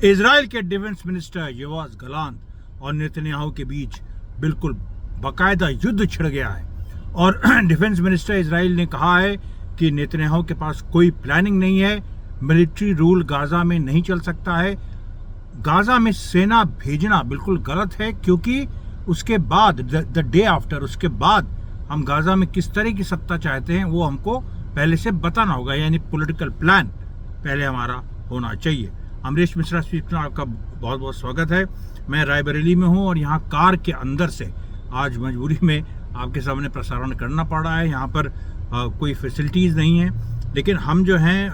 Israel के defence minister योआश गलांत और Netanyahu के बीच बिल्कुल बाकायदा युद्ध छिड़ गया है और डिफेंस मिनिस्टर इजराइल ने कहा है कि नेतन्याहू के पास कोई प्लानिंग नहीं है, मिलिट्री रूल गाजा में नहीं चल सकता है। गाजा में सेना भेजना बिल्कुल गलत है क्योंकि उसके बाद द डे आफ्टर, उसके बाद हम गाजा में किस तरह की सत्ता चाहते हैं वो हमको पहले से बताना होगा, यानी पॉलिटिकल प्लान पहले हमारा होना चाहिए। अमरीश मिश्रा स्पीच में आपका बहुत बहुत स्वागत है। मैं रायबरेली में हूँ और यहाँ कार के अंदर से आज मजबूरी में आपके सामने प्रसारण करना पड़ रहा है। यहाँ पर कोई फैसिलिटीज़ नहीं है, लेकिन हम जो हैं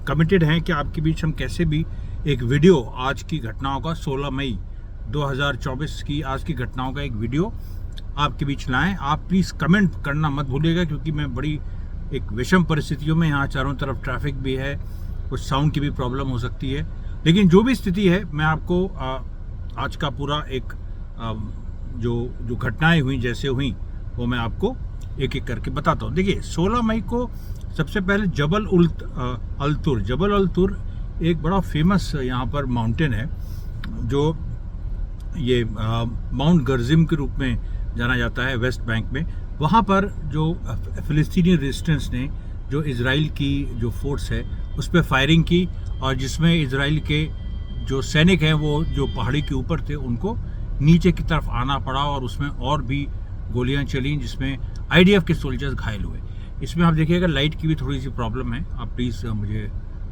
कमिटेड हैं कि आपके बीच हम कैसे भी एक वीडियो आज की घटनाओं का 16 मई 2024 की आज की घटनाओं का एक वीडियो आपके बीच लाएं। आप प्लीज़ कमेंट करना मत भूलिएगा क्योंकि मैं बड़ी एक विषम परिस्थितियों में, यहाँ चारों तरफ ट्रैफिक भी है, कुछ साउंड की भी प्रॉब्लम हो सकती है, लेकिन जो भी स्थिति है मैं आपको आज का पूरा एक जो घटनाएं हुई जैसे हुई वो मैं आपको एक एक करके बताता हूँ। देखिए 16 मई को सबसे पहले जबल अल तुर एक बड़ा फेमस यहाँ पर माउंटेन है जो ये माउंट गर्जिम के रूप में जाना जाता है वेस्ट बैंक में। वहाँ पर जो फिलिस्तीनी रेजिस्टेंस ने जो इजराइल की जो फोर्स है उस पर फायरिंग की और जिसमें इजराइल के जो सैनिक हैं वो जो पहाड़ी के ऊपर थे उनको नीचे की तरफ आना पड़ा और उसमें और भी गोलियां चली जिसमें आईडीएफ के सोल्जर्स घायल हुए। इसमें आप देखिएगा लाइट की भी थोड़ी सी प्रॉब्लम है, आप प्लीज़ मुझे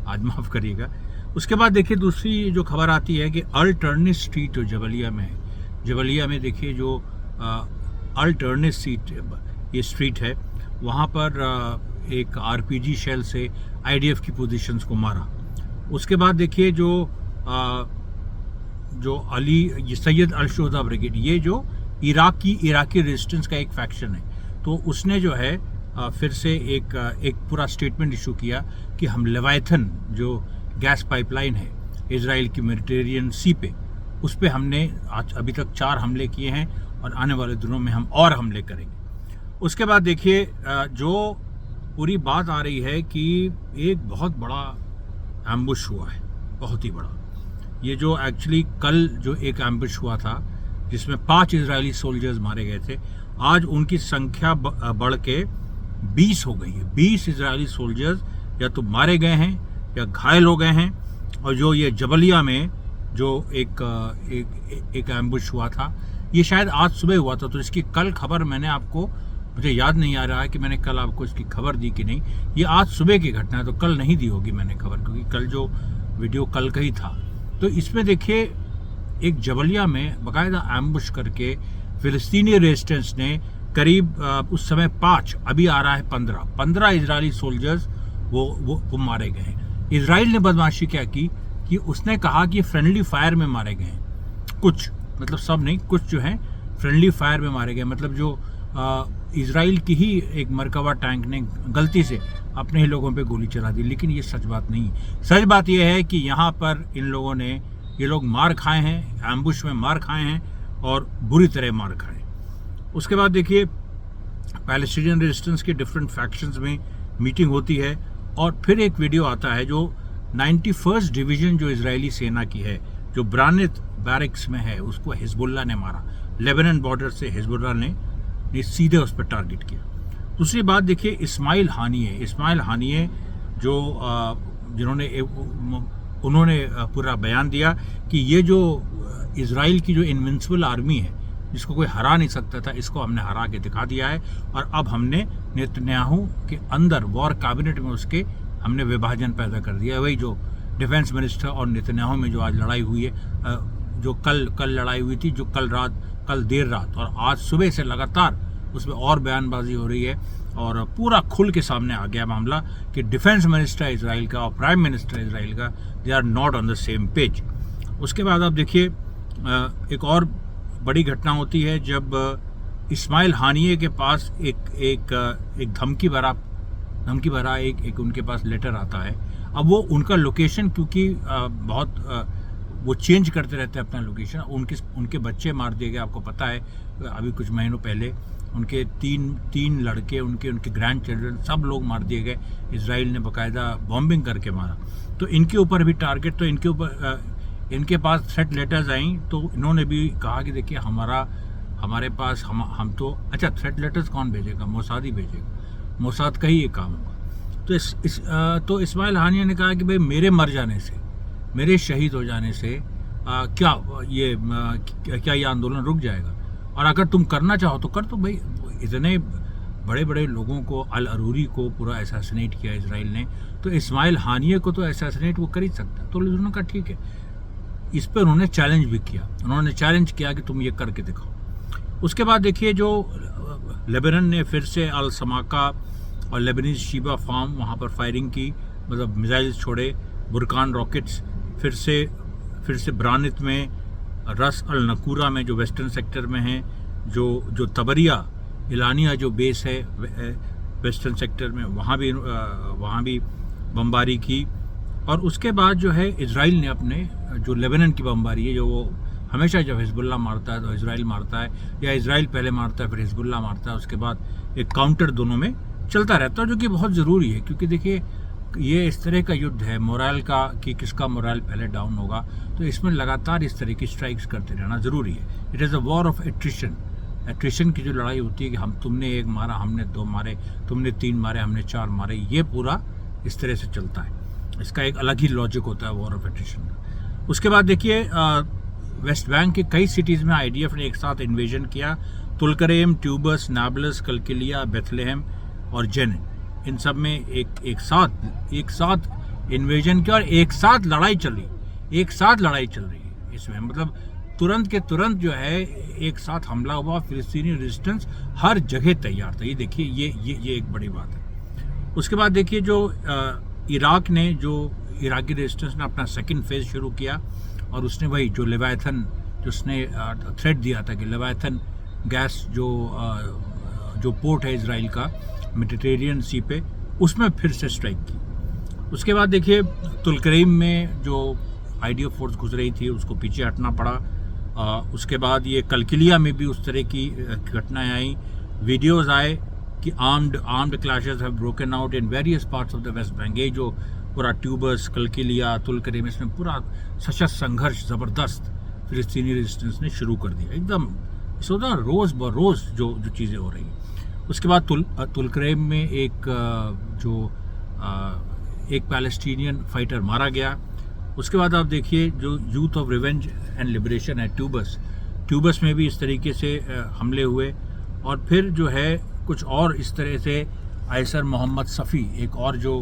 आज माफ़ करिएगा। उसके बाद देखिए दूसरी जो खबर आती है कि अल्टरनेट स्ट्रीट जो जबलिया में है, जबलिया में देखिए जो अल्टरनेट ये स्ट्रीट है वहाँ पर एक आरपीजी शेल से आईडीएफ की पोजीशंस को मारा। उसके बाद देखिए जो सैयद अल-शुहदा ब्रिगेड, ये जो इराकी रेजिस्टेंस का एक फैक्शन है, तो उसने जो है फिर से एक पूरा स्टेटमेंट इशू किया कि हम लेवायथन जो गैस पाइपलाइन है इजराइल की मेडिटेरियन सी पे, उस पे हमने आज अभी तक 4 हमले किए हैं और आने वाले दिनों में हम और हमले करेंगे। उसके बाद देखिए जो पूरी बात आ रही है कि एक बहुत बड़ा एम्बुश हुआ है, बहुत ही बड़ा। ये जो एक्चुअली कल जो एक एम्बुश हुआ था जिसमें 5 इजरायली सोल्जर्स मारे गए थे, आज उनकी संख्या बढ़ के 20 हो गई है। 20 इजरायली सोल्जर्स या तो मारे गए हैं या घायल हो गए हैं। और जो ये जबलिया में जो एक एम्बुश हुआ था ये शायद आज सुबह हुआ था, तो इसकी कल खबर मैंने आपको, मुझे याद नहीं आ रहा है कि मैंने कल आपको इसकी खबर दी कि नहीं। ये आज सुबह की घटना है तो कल नहीं दी होगी मैंने खबर, क्योंकि कल जो वीडियो कल का ही था। तो इसमें देखिए एक जबलिया में बाकायदा एम्बुश करके फिलिस्तीनी रेजिस्टेंस ने करीब उस समय 5, अभी आ रहा है 15 इजरायली सोल्जर्स वो मारे गए हैं। इजराइल ने बदमाशी क्या की कि उसने कहा कि फ्रेंडली फायर में मारे गए हैं कुछ, मतलब सब नहीं, कुछ जो है फ्रेंडली फायर में मारे गए। मतलब जो इजराइल की ही एक मरकवा टैंक ने गलती से अपने ही लोगों पे गोली चला दी, लेकिन ये सच बात नहीं। सच बात ये है कि यहाँ पर ये लोग मार खाए हैं, एम्बुश में मार खाए हैं और बुरी तरह मार खाए। उसके बाद देखिए पैलेस्टीनियन रेजिस्टेंस के डिफरेंट फैक्शंस में मीटिंग होती है और फिर एक वीडियो आता है जो 91st डिवीजन जो इजरायली सेना की है, जो ब्रानित बैरिक्स में है, उसको हिजबुल्लाह ने मारा। लेबनान बॉर्डर से हिजबुल्लाह ने सीधे उस पर टारगेट किया। दूसरी बात देखिए इस्माइल हानिये जो उन्होंने पूरा बयान दिया कि ये जो इजराइल की जो इनविंसिबल आर्मी है जिसको कोई हरा नहीं सकता था, इसको हमने हरा के दिखा दिया है और अब हमने नेतन्याहू के अंदर वॉर कैबिनेट में उसके हमने विभाजन पैदा कर दिया। वही जो डिफेंस मिनिस्टर और नेतन्याहू में जो आज लड़ाई हुई है, जो कल लड़ाई हुई थी, जो कल देर रात और आज सुबह से लगातार उसमें और बयानबाजी हो रही है और पूरा खुल के सामने आ गया मामला कि डिफेंस मिनिस्टर इजराइल का और प्राइम मिनिस्टर इजराइल का they are not on the same page. उसके बाद आप देखिए एक और बड़ी घटना होती है जब इस्माइल हानिये के पास एक धमकी भरा एक उनके पास लेटर आता है। अब वो उनका लोकेशन, क्योंकि बहुत वो चेंज करते रहते हैं अपना लोकेशन, उनके बच्चे मार दिए गए। आपको पता है अभी कुछ महीनों पहले उनके तीन लड़के, उनके ग्रैंड चिल्ड्रन सब लोग मार दिए गए। इजराइल ने बाकायदा बॉम्बिंग करके मारा। तो इनके ऊपर भी टारगेट, तो इनके ऊपर इनके पास थ्रेट लेटर्स आई, तो इन्होंने भी कहा कि देखिए हमारे पास हम तो अच्छा, थ्रेट लेटर्स कौन भेजेगा? मोसाद ही भेजेगा, मोसाद का ही ये काम होगा। तो इस्माइल हानिया ने कहा कि भाई मेरे मर जाने से, मेरे शहीद हो जाने से क्या ये आंदोलन रुक जाएगा? और अगर तुम करना चाहो तो कर। तो भाई इतने बड़े बड़े लोगों को, अल अरूरी को पूरा असैसिनेट किया इसराइल ने, तो इस्माइल हानिया को तो असैसिनेट वो कर ही सकता। तो उन्होंने कहा ठीक है। इस पर उन्होंने चैलेंज भी किया, उन्होंने चैलेंज किया कि तुम ये करके दिखाओ। उसके बाद देखिए जो लेबनान ने फिर से अल समाका और लेबनीज शीबा फार्म वहाँ पर फायरिंग की, मतलब मिसाइल छोड़े, बुरकान रॉकेट्स, फिर से ब्रानित में, रस अल नकूरा में जो वेस्टर्न सेक्टर में है, जो तबरिया इलानिया जो बेस है वेस्टर्न सेक्टर में, वहाँ भी बमबारी की। और उसके बाद जो है इजराइल ने अपने जो लेबनान की बमबारी है, जो वो हमेशा जब हिजबुल्लाह मारता है तो इजराइल मारता है, या इजराइल पहले मारता है फिर हिजबुल्लाह मारता है, उसके बाद एक काउंटर दोनों में चलता रहता है, जो कि बहुत ज़रूरी है। क्योंकि देखिए ये इस तरह का युद्ध है मोरल का, कि किसका मोरल पहले डाउन होगा, तो इसमें लगातार इस तरह की स्ट्राइक्स करते रहना ज़रूरी है। It is a war of attrition की जो लड़ाई होती है कि तुमने 1 मारा, हमने 2 मारे, तुमने 3 मारे, हमने 4 मारे, ये पूरा इस तरह से चलता है। इसका एक अलग ही लॉजिक होता है वॉर ऑफ एट्रिशन का। उसके बाद देखिए वेस्ट बैंक के कई सिटीज़ में आईडीएफ ने एक साथ इन्वेजन किया। तुलकरेम, ट्यूबस, नाबलस, कलकिलिया, बेथलेहम और जेन, इन सब में एक साथ इन्वेजन किया और एक साथ लड़ाई चल रही है इसमें। मतलब तुरंत के तुरंत जो है एक साथ हमला हुआ, फिलिस्तीनी रेजिस्टेंस हर जगह तैयार था। ये देखिए ये एक बड़ी बात है। उसके बाद देखिए जो इराक ने, जो इराकी रेजिस्टेंस ने अपना सेकंड फेज शुरू किया, और उसने वही जो लेवायथन, जो उसने थ्रेट दिया था कि लेवायथन गैस जो पोर्ट है इजराइल का मेडिटेरियन सी पे, उसमें फिर से स्ट्राइक की। उसके बाद देखिए तुलकरीम में जो आईडीएफ फोर्स घुस रही थी उसको पीछे हटना पड़ा। उसके बाद ये कलकिलिया में भी उस तरह की घटनाएं आई, वीडियोस आए कि armed clashes have broken out in various parts of the West Bank. ये जो पूरा ट्यूबस, कलकिलिया, तुलकरीम, इसमें पूरा सशस्त्र संघर्ष ज़बरदस्त फिलिस्तीनी रेजिस्टेंस ने शुरू कर दिया। एकदम सोचा रोज़ ब रोज़ जो चीज़ें हो रही हैं। उसके बाद तुलकरीम में एक पैलेस्टीनियन फाइटर मारा गया। उसके बाद आप देखिए जो youth of revenge and liberation है ट्यूबस में भी इस तरीके से हमले हुए। और फिर जो है कुछ और इस तरह से आयसर मोहम्मद सफ़ी, एक और जो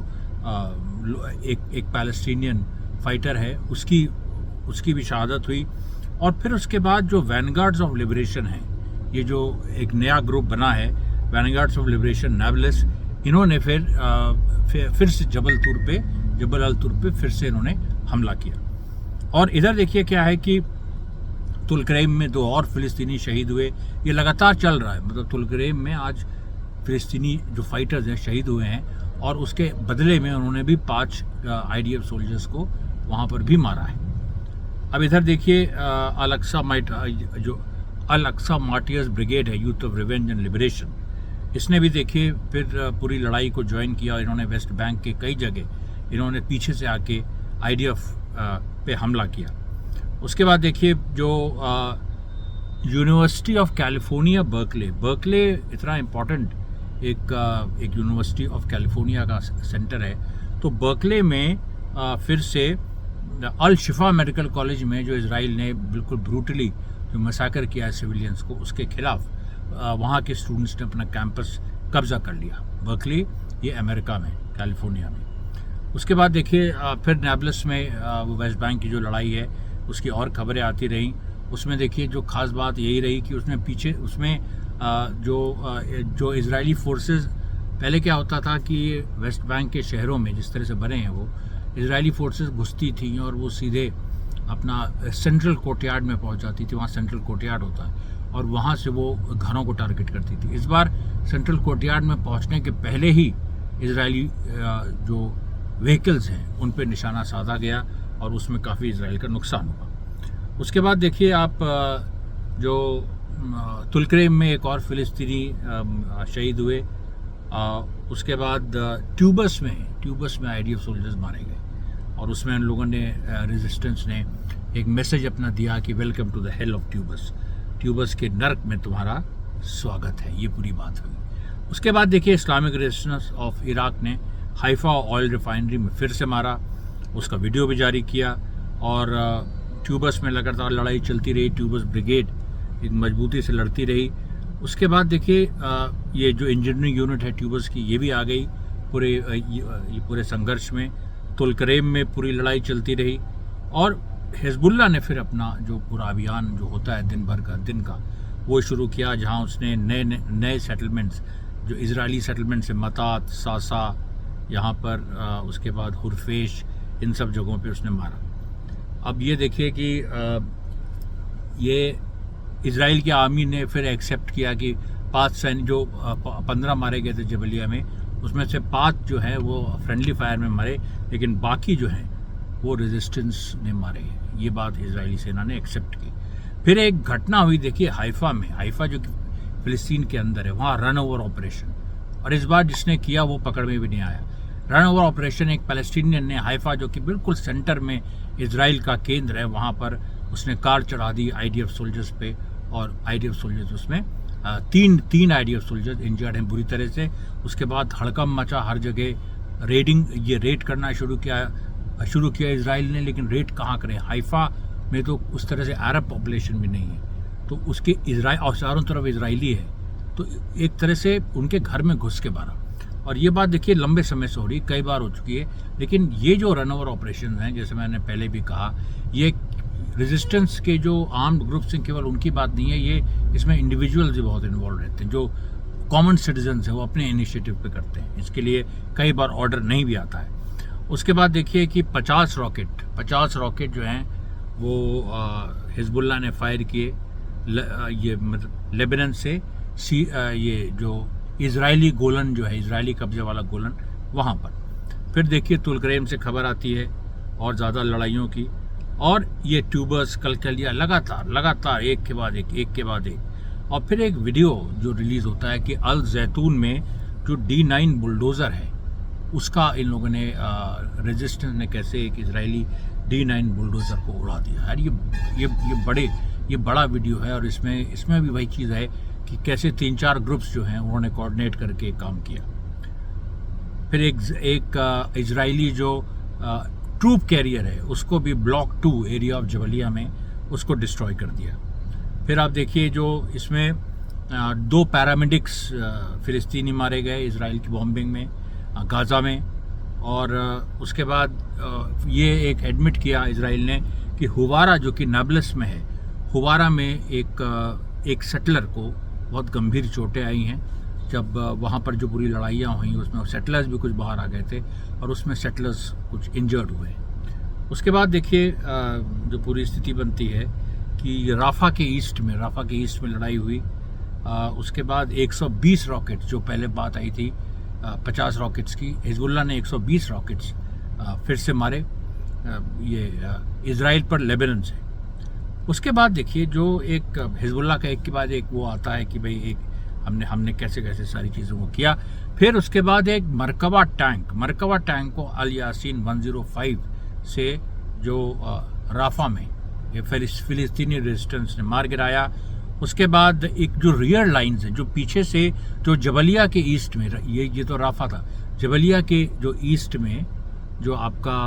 एक पैलेस्टीनियन फाइटर है, उसकी भी शहादत हुई। और फिर उसके बाद जो वैनगार्ड्स ऑफ लिबरेशन है, ये जो एक नया ग्रुप बना है वैनगार्ड्स ऑफ लिबरेशन नाबलस, इन्होंने फिर से जबल अल तुर पे फिर से इन्होंने हमला किया। और इधर देखिए क्या है कि तुलकरीम में 2 और फिलिस्तीनी शहीद हुए। ये लगातार चल रहा है, मतलब तुलकरीम में आज फिलिस्तीनी जो फाइटर्स हैं शहीद हुए हैं, और उसके बदले में उन्होंने भी 5 आईडीएफ सोल्जर्स को वहाँ पर भी मारा है। अब इधर देखिए अल अक्सा मार्टियर्स ब्रिगेड है, youth of revenge and liberation, इसने भी देखिए फिर पूरी लड़ाई को ज्वाइन किया। इन्होंने वेस्ट बैंक के कई जगह इन्होंने पीछे से आके आईडीएफ पे हमला किया। उसके बाद देखिए जो यूनिवर्सिटी ऑफ कैलिफोर्निया बर्कले इतना इम्पोर्टेंट एक यूनिवर्सिटी ऑफ कैलिफोर्निया का सेंटर है, तो बर्कले में फिर से अल शिफा मेडिकल कॉलेज में जो इजराइल ने बिल्कुल ब्रूटली जो मैसाकर किया है सिविलियंस को, उसके खिलाफ वहाँ के स्टूडेंट्स ने अपना कैंपस कब्जा कर लिया। बर्कली ये अमेरिका में, कैलिफोर्निया में। उसके बाद देखिए फिर नाबलस में वो वेस्ट बैंक की जो लड़ाई है उसकी और खबरें आती रहीं। उसमें देखिए जो खास बात यही रही कि उसमें जो इजरायली फोर्सेस, पहले क्या होता था कि वेस्ट बैंक के शहरों में जिस तरह से बने हैं वो इजरायली फोर्सेस घुसती थी और वो सीधे अपना सेंट्रल कोर्टयार्ड में पहुंच जाती थी। वहाँ सेंट्रल कोर्टयार्ड होता है और वहाँ से वो घरों को टारगेट करती थी। इस बार सेंट्रल कोर्टयार्ड में पहुँचने के पहले ही इजरायली जो व्हीकल्स हैं उन पर निशाना साधा गया और उसमें काफ़ी इजराइल का नुकसान हुआ। उसके बाद देखिए आप जो तुलकरीम में एक और फिलिस्तीनी शहीद हुए। उसके बाद ट्यूबस में आईडीएफ सोल्जर्स मारे गए और उसमें उन लोगों ने रेजिस्टेंस ने एक मैसेज अपना दिया कि welcome to the hell of tubes, tubes के नर्क में तुम्हारा स्वागत है। ये पूरी बात हुई। उसके बाद देखिए इस्लामिक रेजिस्टेंस ऑफ इराक ने हाइफा ऑयल रिफाइनरी में फिर से मारा, उसका वीडियो भी जारी किया और ट्यूबस में लगातार लड़ाई चलती रही। ट्यूबस ब्रिगेड एक मजबूती से लड़ती रही। उसके बाद देखिए ये जो इंजीनियरिंग यूनिट है ट्यूबस की, ये भी आ गई पूरे संघर्ष में। तुलकरेम में पूरी लड़ाई चलती रही और हिजबुल्लाह ने फिर अपना जो पूरा अभियान जो होता है दिन का वो शुरू किया, जहां उसने नए सेटलमेंट्स जो इजरायली सेटलमेंट से मतात, सासा, यहाँ पर उसके बाद हुरफेश, इन सब जगहों पे उसने मारा। अब ये देखिए कि ये इजराइल की आर्मी ने फिर एक्सेप्ट किया कि 5 सैनिक जो 15 मारे गए थे जबलिया में, उसमें से 5 जो है वो फ्रेंडली फायर में मरे, लेकिन बाकी जो हैं वो रेजिस्टेंस ने मारे। ये बात इजरायली सेना ने एक्सेप्ट की। फिर एक घटना हुई देखिए हाइफा में, हाइफा जो कि फिलिस्तीन के अंदर है, वहाँ रन ओवर ऑपरेशन, और इस बार जिसने किया वो पकड़ में भी नहीं आया। रन ओवर ऑपरेशन एक पैलेस्टीनियन ने हाइफा जो कि बिल्कुल सेंटर में इजराइल का केंद्र है, वहाँ पर उसने कार चढ़ा दी आईडीएफ सोल्जर्स पे, और आईडीएफ सोल्जर्स उसमें तीन आईडीएफ सोल्जर्स इंजर्ड हैं बुरी तरह से। उसके बाद हड़कंप मचा हर जगह, रेड करना शुरू किया इजराइल ने, लेकिन रेड कहाँ करें, हाइफा में तो उस तरह से अरब पॉपुलेशन भी नहीं है, तो उसके इजराइल और चारों तरफ इजरायली है, तो एक तरह से उनके घर में घुस के मारा। और ये बात देखिए लंबे समय से हो रही, कई बार हो चुकी है, लेकिन ये जो रन ओवर ऑपरेशन हैं, जैसे मैंने पहले भी कहा, ये रेजिस्टेंस के जो आर्म्ड ग्रुप्स हैं केवल उनकी बात नहीं है, ये इसमें इंडिविजुअल्स भी बहुत इन्वॉल्व रहते हैं, जो कॉमन सिटीजन्स हैं वो अपने इनिशिएटिव पे करते हैं। इसके लिए कई बार ऑर्डर नहीं भी आता है। उसके बाद देखिए कि 50 रॉकेट जो हैं वो हिजबुल्लाह ने फायर किए ये लेबनान से ये जो इजरायली गोलन जो है, इजरायली कब्जे वाला गोलन, वहाँ पर। फिर देखिए तुलकरेम से खबर आती है और ज़्यादा लड़ाइयों की, और ये ट्यूबस कलकलिया लगातार एक के बाद एक। और फिर एक वीडियो जो रिलीज़ होता है कि अल जैतून में जो D9 बुलडोज़र है उसका इन लोगों ने रेजिस्टेंस ने कैसे एक इजरायली D9 बुलडोज़र को उड़ा दिया। यार ये बड़ा वीडियो है, और इसमें भी वही चीज़ है कि कैसे 3-4 ग्रुप्स जो हैं उन्होंने कोऑर्डिनेट करके काम किया। फिर एक इजरायली जो ट्रूप कैरियर है उसको भी ब्लॉक 2 एरिया ऑफ जबलिया में उसको डिस्ट्रॉय कर दिया। फिर आप देखिए जो इसमें 2 पैरामेडिक्स फिलिस्तीनी मारे गए इजराइल की बॉम्बिंग में गाज़ा में, और उसके बाद ये एक एडमिट किया इजराइल ने कि हुवारा जो कि नाब्लस में है, हुवारा में एक सेटलर को बहुत गंभीर चोटें आई हैं। जब वहाँ पर जो बुरी लड़ाइयाँ हुई उसमें सेटलर्स भी कुछ बाहर आ गए थे, और उसमें सेटलर्स कुछ इंजर्ड हुए। उसके बाद देखिए जो पूरी स्थिति बनती है कि राफा के ईस्ट में लड़ाई हुई। उसके बाद 120 रॉकेट, जो पहले बात आई थी 50 रॉकेट्स की, हिजबुल्लाह ने 120 रॉकेट्स फिर से मारे ये इजराइल पर लेबनान से। उसके बाद देखिए जो एक हिजबुल्लाह का एक के बाद एक वो आता है कि भाई एक हमने कैसे सारी चीज़ों को किया। फिर उसके बाद एक मरकबा टैंक को अल यासीन 105 से जो राफा में ये फिलिस्तीनी रेजिस्टेंस ने मार गिराया। उसके बाद एक जो रियर लाइंस हैं जो पीछे से जो जबलिया के ईस्ट में, ये तो राफा था, जबलिया के जो ईस्ट में जो आपका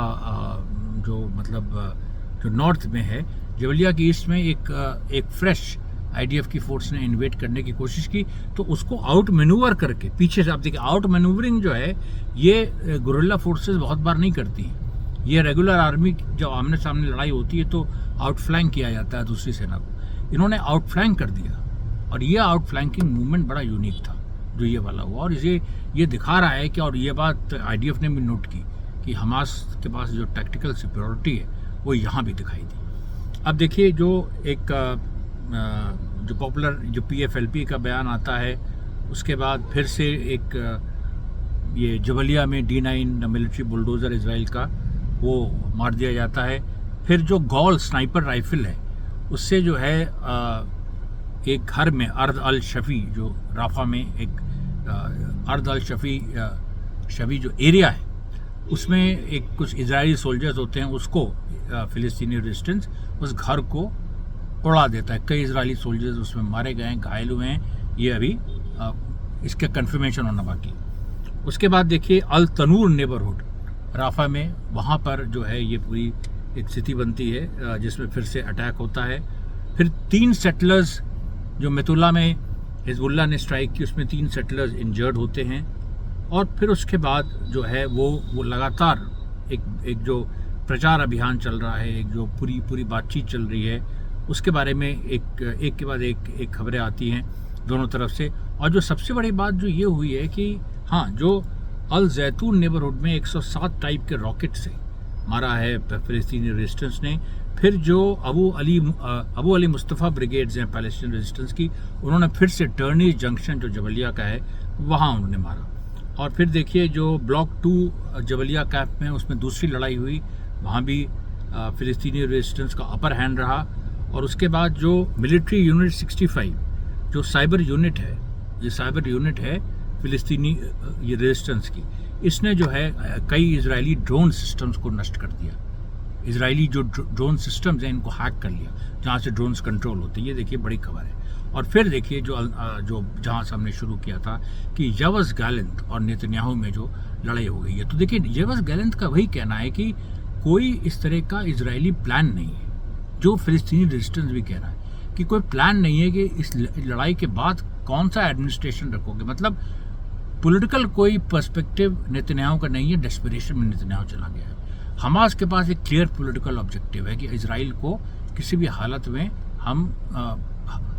जो मतलब जो नॉर्थ में है, जबलिया के ईस्ट में एक फ्रेश आईडीएफ की फोर्स ने इन्वेट करने की कोशिश की, तो उसको आउट मैनूवर करके पीछे से, आप देखिए आउट मैनूवरिंग जो है ये गुरिल्ला फोर्सेस बहुत बार नहीं करती हैं। ये रेगुलर आर्मी जब आमने सामने लड़ाई होती है तो आउटफ्लैंक किया जाता है दूसरी सेना को, इन्होंने आउटफ्लैंक कर दिया, और ये आउटफ्लैंकिंग मूवमेंट बड़ा यूनिक था जो ये वाला हुआ। और ये दिखा रहा है कि, और ये बात आईडीएफ ने भी नोट की कि हमास के पास जो टैक्टिकल सिक्योरिटी है वो यहाँ भी दिखाई दी। अब देखिए जो एक जो पॉपुलर जो PFLP का बयान आता है, उसके बाद फिर से एक ये जबलिया में D9 मिलिट्री बुलडोज़र इजराइल का वो मार दिया जाता है। फिर जो गॉल स्नाइपर राइफल है उससे जो है एक घर में अर्द अल शफ़ी जो राफा में एक अर्द अल शफ़ी जो एरिया है उसमें एक कुछ इजरायली सोल्जर्स होते हैं, उसको फिलिस्तीनी रेजिस्टेंस उस घर को उड़ा देता है। कई इजरायली सोल्जर्स उसमें मारे गए हैं, घायल हुए हैं, ये अभी इसका कंफर्मेशन होना बाकी। उसके बाद देखिए अल तनूर नेबरहुड राफा में, वहाँ पर जो है ये पूरी एक स्थिति बनती है जिसमें फिर से अटैक होता है। फिर 3 सेटलर्स जो मेतुल्ला में हिजबुल्लाह ने स्ट्राइक की, उसमें 3 सेटलर्स इंजर्ड होते हैं। और फिर उसके बाद जो है वो लगातार एक जो प्रचार अभियान चल रहा है, एक जो पूरी बातचीत चल रही है, उसके बारे में एक के बाद एक खबरें आती हैं दोनों तरफ से। और जो सबसे बड़ी बात जो ये हुई है कि हाँ, जो अल जैतून नेबरहुड में 107 टाइप के रॉकेट से मारा है फ़िलिस्तीनी रेजिस्टेंस ने। फिर जो अबू अली मुस्तफ़ा ब्रिगेड्स हैं पैलेस्टीन रेजिस्टेंस की, उन्होंने फिर से टर्नी जंक्शन जो जबलिया का है वहाँ उन्होंने मारा। और फिर देखिए जो ब्लॉक 2 जबलिया कैंप में, उसमें दूसरी लड़ाई हुई, वहाँ भी फ़िलिस्तीनी रेजिस्टेंस का अपर हैंड रहा। और उसके बाद जो मिलिट्री यूनिट 65 जो साइबर यूनिट है, ये साइबर यूनिट है फ़िलिस्तीनी ये रेजिस्टेंस की, इसने जो है कई इजरायली ड्रोन सिस्टम्स को नष्ट कर दिया। इजरायली जो ड्रोन सिस्टम्स हैं इनको हैक कर लिया, जहाँ से ड्रोन्स कंट्रोल होते हैं। ये देखिए बड़ी खबर है। और फिर देखिए जो जहाँ से हमने शुरू किया था कि यवस गैलेंट और नेतन्याहू में जो लड़ाई हो गई है, तो देखिए यवस गैलेंट का वही कहना है कि कोई इस तरह का इजरायली प्लान नहीं है, जो फिलिस्तीनी रेजिस्टेंस भी कह रहा है कि कोई प्लान नहीं है कि इस लड़ाई के बाद कौन सा एडमिनिस्ट्रेशन रखोगे। मतलब पॉलिटिकल कोई पर्सपेक्टिव नेतन्याहू का नहीं है, डेस्परेशन में नेतन्याहू चला गया है। हमास के पास एक क्लियर पॉलिटिकल ऑब्जेक्टिव है कि इजराइल को किसी भी हालत में हम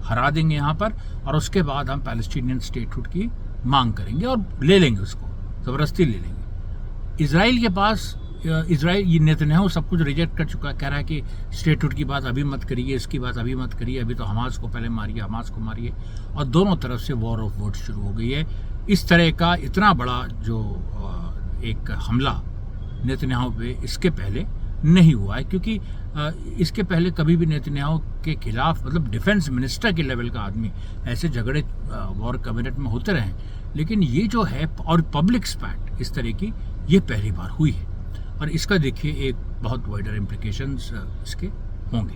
हरा देंगे यहाँ पर, और उसके बाद हम पैलेस्टीनियन स्टेटहुड की मांग करेंगे और ले लेंगे, उसको ज़बरदस्ती ले लेंगे। इजराइल के पास ये नेतन्याहू सब कुछ रिजेक्ट कर चुका है, कह रहा है कि स्टेटहुड की बात अभी मत करिए, इसकी बात अभी मत करिए, अभी तो हमास को पहले मारिए, हमास को मारिए। और दोनों तरफ से वॉर ऑफ वर्ड्स शुरू हो गई है। इस तरह का इतना बड़ा जो एक हमला नेतन्याहू पे इसके पहले नहीं हुआ है, क्योंकि इसके पहले कभी भी नेतन्याहू के खिलाफ, मतलब डिफेंस मिनिस्टर के लेवल का आदमी, ऐसे झगड़े वॉर कैबिनेट में होते रहे, लेकिन ये जो है और पब्लिक स्पैट इस तरह की, ये पहली बार हुई है। और इसका देखिए एक बहुत वाइडर इम्प्लिकेशंस इसके होंगे।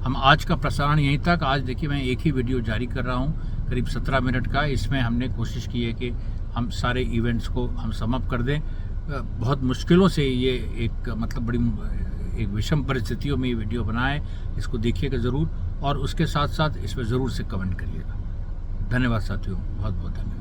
हम आज का प्रसारण यहीं तक। आज देखिए मैं एक ही वीडियो जारी कर रहा हूँ, करीब 17 मिनट का। इसमें हमने कोशिश की है कि हम सारे इवेंट्स को हम सम अप कर दें। बहुत मुश्किलों से ये एक मतलब बड़ी एक विषम परिस्थितियों में ये वीडियो बना है, इसको देखिएगा ज़रूर, और उसके साथ साथ इसमें ज़रूर से कमेंट करिएगा। धन्यवाद साथियों, बहुत बहुत धन्यवाद।